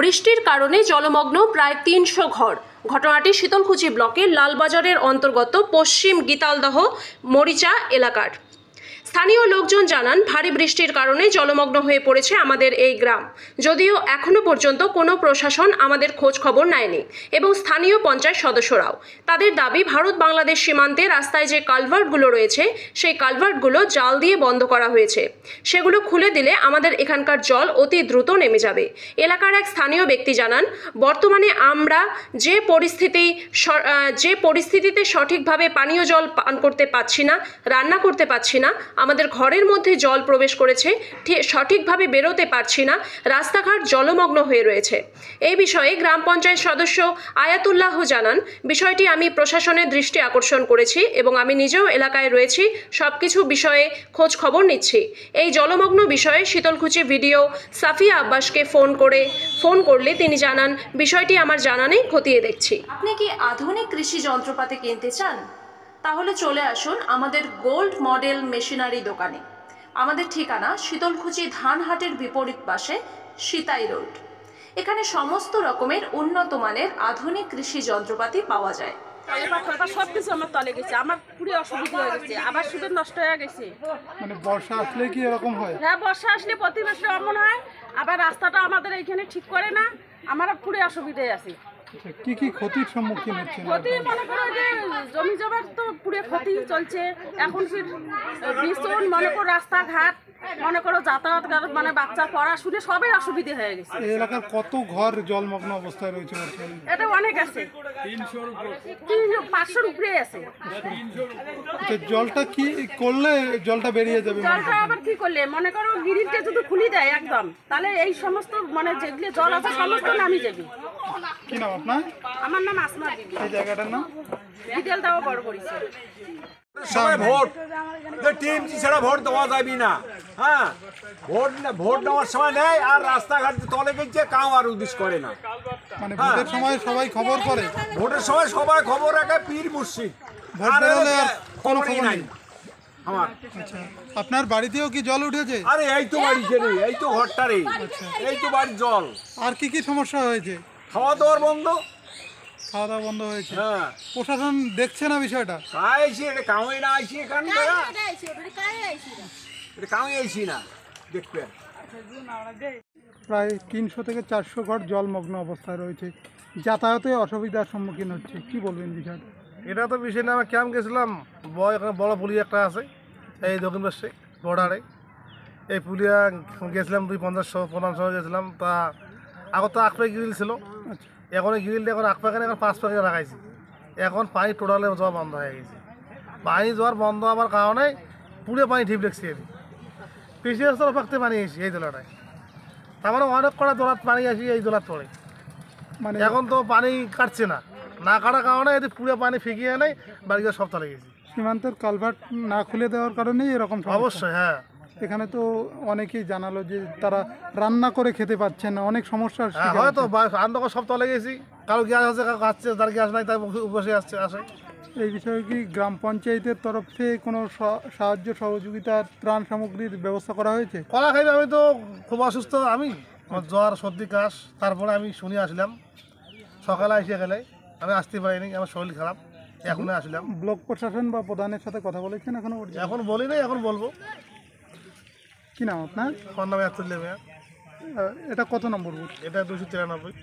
বৃষ্টির কারণে জলমগ্ন প্রায় ৩০০ ঘর। ঘটনাটি শীতলকুচি ব্লকের লালবাজারের অন্তর্গত পশ্চিম গীতালদহ মরিচা এলাকার। স্থানীয় লোকজন জানান, ভারী বৃষ্টির কারণে জলমগ্ন হয়ে পড়েছে আমাদের এই গ্রাম। যদিও এখনো পর্যন্ত কোনো প্রশাসন আমাদের খোঁজ খবর নেয়নি এবং স্থানীয় পঞ্চায়েত সদস্যরাও। তাদের দাবি, ভারত বাংলাদেশ সীমান্তে রাস্তায় যে কালভার্টগুলো রয়েছে সেই কালভার্টগুলো জাল দিয়ে বন্ধ করা হয়েছে। সেগুলো খুলে দিলে আমাদের এখানকার জল অতি দ্রুত নেমে যাবে। এলাকার এক স্থানীয় ব্যক্তি জানান, বর্তমানে আমরা যে পরিস্থিতিতে সঠিকভাবে পানীয় জল পান করতে পাচ্ছি না, রান্না করতে পাচ্ছি না, আমাদের ঘরের মধ্যে জল প্রবেশ করেছে, সঠিকভাবে বেরোতে পারছি না, রাস্তাঘাট জলমগ্ন হয়ে রয়েছে। এই বিষয়ে গ্রাম পঞ্চায়েত সদস্য আয়াতুল্লাহ জানান, বিষয়টি আমি প্রশাসনের দৃষ্টি আকর্ষণ করেছি এবং আমি নিজেও এলাকায় রয়েছি, সবকিছু বিষয়ে খোঁজ খবর নিচ্ছি। এই জলমগ্ন বিষয়ে শীতলকুচি ভিডিও সাফিয়া আব্বাসকে ফোন করলে তিনি জানান, বিষয়টি আমার জানা নেই, খতিয়ে দেখছি। আপনি কি আধুনিক কৃষি যন্ত্রপাতি কিনতে চান? তাহলে চলে আসুন আমাদের গোল্ড মডেল মেশিনারি দোকানে। আমাদের ঠিকানা শীতলকুচি ধানহাটের বিপরীত পাশে সিতাই রোড। এখানে সমস্ত রকমের উন্নত মানের আধুনিক কৃষি যন্ত্রপাতি পাওয়া যায়। সবকিছু আমার তলে গেছে, আমার পুরো অসুবিধা হয়ে গেছে, আবার সুদের নষ্ট হয়ে গেছে। মানে বর্ষা আসলে কি এরকম হয়? হ্যাঁ, বর্ষা আসলে প্রতি মাসে এমন হয়। আবার রাস্তাটা আমাদের এইখানে ঠিক করে না, আমার পুরো অসুবিধায় আছে। কি কি ক্ষতির সম্মুখীন হচ্ছে? ক্ষতি মনে করো যে জমি জমার তো পুরো ক্ষতি চলছে। এখন ভীষণ মনে করো রাস্তাঘাট, মনে করো যাতায়াত, মানে বাচ্চার পড়াশুনে সবই অসুবিধা হয়ে গেছে। এই এলাকার কত ঘর জলমগ্ন অবস্থায় রয়েছে? এটা অনেক আছে, 500-র উপরে আছে। জলটা কি করলে জলটা বেরিয়ে যাবে? জলটা আবার কি করলে মনে করো গ্রিলটা যদি খুলে দেয় একদম, তাহলে এই সমস্ত মানে যেগুলো জল আছে সমস্ত নামি যাবে। কি নাম আপনার? আমার নাম আসমা বিবি। এই জায়গাটার নাম বিদেলদাও বড় করেছে। সময় ভোট টিএমসি ছাড়া ভোট দেওয়া যাবে না। হ্যাঁ, ভোট নেওয়ার সময় নেয় আর রাস্তাঘাট তলে গেছে, কাউ আর উদ্দেশ্য করে না। মানে ভোটের সময় সবাই খবর করে, ভোটের সময় সবাই খবর রাখে, পীর মুর্শিদ। ভোট বেরোলে আর কোনো খবর নাই নেই আমার। আচ্ছা, আপনার বাড়িতেও কি জল উঠেছে? আরে এই তো বাড়ি ছেড়ে, এই তো ঘরটারে, এই তো বাড়ির জল। আর কি কি সমস্যা হয়েছে? খাওয়া দাওয়ার বন্ধ, খাওয়া দাওয়া বন্ধ হয়েছে। হ্যাঁ, প্রশাসন দেখছে না বিষয়টা? আইসি এটা কাউই না, আইসি এখানে এটা কাউই আইসি না দেখবে। প্রায় 300 থেকে 400 ঘর জলমগ্ন অবস্থায় রয়েছে, যাতায়াতে অসুবিধার সম্মুখীন হচ্ছে। কি বলবেন বিষয়টা? এটা তো বিষয় না, আমি ক্যাম্প গেছিলাম, এখানে বড় পুলিয়া একটা আছে এই দক্ষিণ পাশে বর্ডারে। এই পুলিয়া গেছিলাম 250-50 গেছিলাম। তা আগত তো আকপে গ্রিল ছিল, এখন গ্রিলটা এখন আকপাখানে এখন 5 পাখি রাখাইছি। এখন পানি টোটালে যাওয়া বন্ধ হয়ে গেছে। পানি যাওয়ার বন্ধ হওয়ার কারণে পুরো পানি ঢিপ দেখছি। আমি পিছিয়ে রাস্তার পাখতে পানি আসি এই দোলাটায়, তার মানে অনেক কটা দোলাত পানি আসি এই দোলার পরে। মানে এখন তো পানি কাটছে না, না কাটার কারণে এতে পুরো পানি ফেঁকিয়ে নেই, বাড়িতে সব তলে গেছে। সীমান্তের কালভার্ট না খুলে দেওয়ার কারণেই এরকম সমস্যা। অবশ্যই, হ্যাঁ। এখানে তো অনেকেই জানালো যে তারা রান্না করে খেতে পাচ্ছেন না, অনেক সমস্যার হ্যাঁ, শিকার হয়তো হচ্ছে। আন্দোলন সব তলে গেছি, কারো গ্যাস আছে, কারো খাচ্ছে, তার গ্যাস নাই, তার বসে আসে। এই বিষয়ে কি গ্রাম পঞ্চায়েতের তরফ থেকে কোনো সাহায্য সহযোগিতা ত্রাণ সামগ্রীর ব্যবস্থা করা হয়েছে? কলা খাইবে, আমি তো খুব অসুস্থ, আমি জ্বর সর্দি কাশ, তারপরে আমি শুনে আসলাম সকালে এসে গেলে, আমি আসতে পারিনি, আমার শরীর খারাপ, এখনই আসলাম। ব্লক প্রশাসন বা প্রধানের সাথে কথা বলেছেন এখনো পর্যন্ত? এখন বলি নাই, এখন বলবো। কি নাম আপনার? আমার নামে 41 মেয়ার। এটা কত নম্বর বুথ? এটা 293।